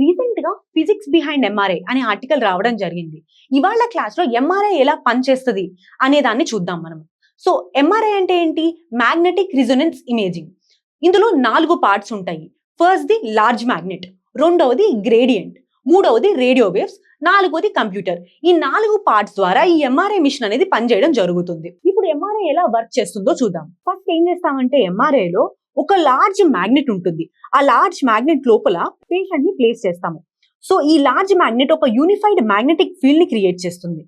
Recent గా physics behind MRI అనే article రావడం జరిగింది. ఇవాళ క్లాస్ లో ఎంఆర్ఐ ఎలా పనిచేస్తుంది అనే దాన్ని చూద్దాం మనం. సో ఎంఆర్ఐ అంటే ఏంటి? Magnetic resonance imaging. ఇందులో 4 పార్ట్స్ ఉంటాయి. ఫస్ట్ ది లార్జ్ మ్యాగ్నెట్, రెండవది గ్రేడియంట్, మూడవది రేడియో వేవ్స్, నాలుగోది కంప్యూటర్. ఈ 4 పార్ట్స్ ద్వారా ఈ ఎంఆర్ఐ మిషన్ అనేది పనిచేయడం జరుగుతుంది. ఇప్పుడు ఎంఆర్ఐ ఎలా వర్క్ చేస్తుందో చూద్దాం. ఫస్ట్ ఏం చేస్తామంటే ఎంఆర్ఐ లో ఒక లార్జ్ మ్యాగ్నెట్ ఉంటుంది. ఆ లార్జ్ మ్యాగ్నెట్ లోపల పేషెంట్ ని ప్లేస్ చేస్తాము. సో ఈ లార్జ్ మ్యాగ్నెట్ ఒక యూనిఫైడ్ మ్యాగ్నెటిక్ ఫీల్డ్ ని క్రియేట్ చేస్తుంది.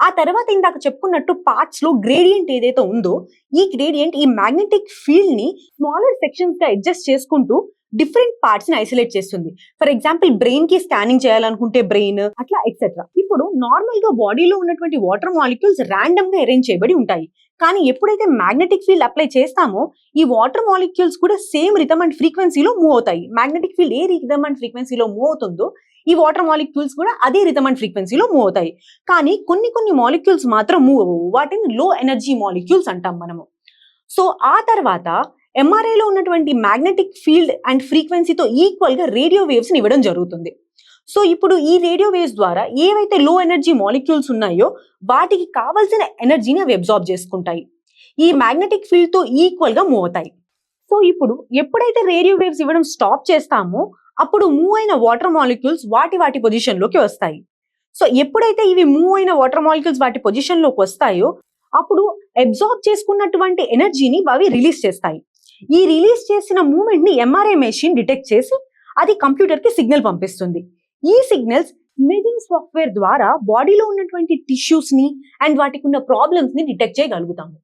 ఆ తర్వాత ఇందాక చెప్పుకున్నట్టు పార్ట్స్ లో గ్రేడియంట్ ఏదైతే ఉందో ఈ గ్రేడియంట్ ఈ మ్యాగ్నెటిక్ ఫీల్డ్ ని స్మాలర్ సెక్షన్స్ గా అడ్జస్ట్ చేసుకుంటూ డిఫరెంట్ పార్ట్స్ ని ఐసోలేట్ చేస్తుంది. ఫర్ ఎగ్జాంపుల్ బ్రెయిన్ కి స్కానింగ్ చేయాలనుకుంటే బ్రెయిన్, అట్లా ఎక్సెట్రా. ఇప్పుడు నార్మల్ గా బాడీలో ఉన్నటువంటి వాటర్ మాలిక్యూల్స్ ర్యాండమ్ గా అరేంజ్ చేయబడి ఉంటాయి. కానీ ఎప్పుడైతే మ్యాగ్నెటిక్ ఫీల్డ్ అప్లై చేస్తామో ఈ వాటర్ మాలిక్యూల్స్ కూడా సేమ్ రిథమ్ అండ్ ఫ్రీక్వెన్సీలో మూవ్ అవుతాయి. Magnetic field A rhythm and ఫ్రీక్వెన్సీలో మూవ్ అవుతుందో ఈ వాటర్ మాలిక్యూల్స్ కూడా అదే రిథమ్ అండ్ ఫ్రీక్వెన్సీలో మూవ్ అవుతాయి. కానీ కొన్ని మాలిక్యూల్స్ మాత్రం మూవ్ అవ్వవు. వాటిని లో ఎనర్జీ మాలిక్యూల్స్ అంటాం మనము. సో ఆ తర్వాత ఎంఆర్ఐలో ఉన్నటువంటి మ్యాగ్నెటిక్ ఫీల్డ్ అండ్ ఫ్రీక్వెన్సీతో ఈక్వల్ గా రేడియో వేవ్స్ ని ఇవ్వడం జరుగుతుంది. సో ఇప్పుడు ఈ రేడియో వేవ్స్ ద్వారా ఏవైతే లో ఎనర్జీ మాలిక్యూల్స్ ఉన్నాయో వాటికి కావాల్సిన ఎనర్జీని అవి అబ్జార్బ్ చేసుకుంటాయి. ఈ మ్యాగ్నెటిక్ ఫీల్డ్ తో ఈక్వల్ గా మూవ్ అవుతాయి. సో ఇప్పుడు ఎప్పుడైతే రేడియో వేవ్స్ ఇవ్వడం స్టాప్ చేస్తామో అప్పుడు మూవ్ అయిన వాటర్ మాలిక్యూల్స్ వాటి పొజిషన్ లోకి వస్తాయి. సో ఎప్పుడైతే ఇవి మూవ్ అయిన వాటర్ మాలిక్యూల్స్ వాటి పొజిషన్ లోకి వస్తాయో అప్పుడు అబ్జార్బ్ చేసుకున్నటువంటి ఎనర్జీని అవి రిలీజ్ చేస్తాయి. ఈ రిలీజ్ చేసిన మూవ్మెంట్ ని ఎంఆర్ఐ మెషిన్ డిటెక్ట్ చేసి అది కంప్యూటర్ కి సిగ్నల్ పంపిస్తుంది. ఈ సిగ్నల్స్ ఇమేజింగ్ సాఫ్ట్వేర్ ద్వారా బాడీలో ఉన్నటువంటి టిష్యూస్ ని అండ్ వాటికి ఉన్న ప్రాబ్లమ్స్ ని డిటెక్ట్ చేయగలుగుతాము.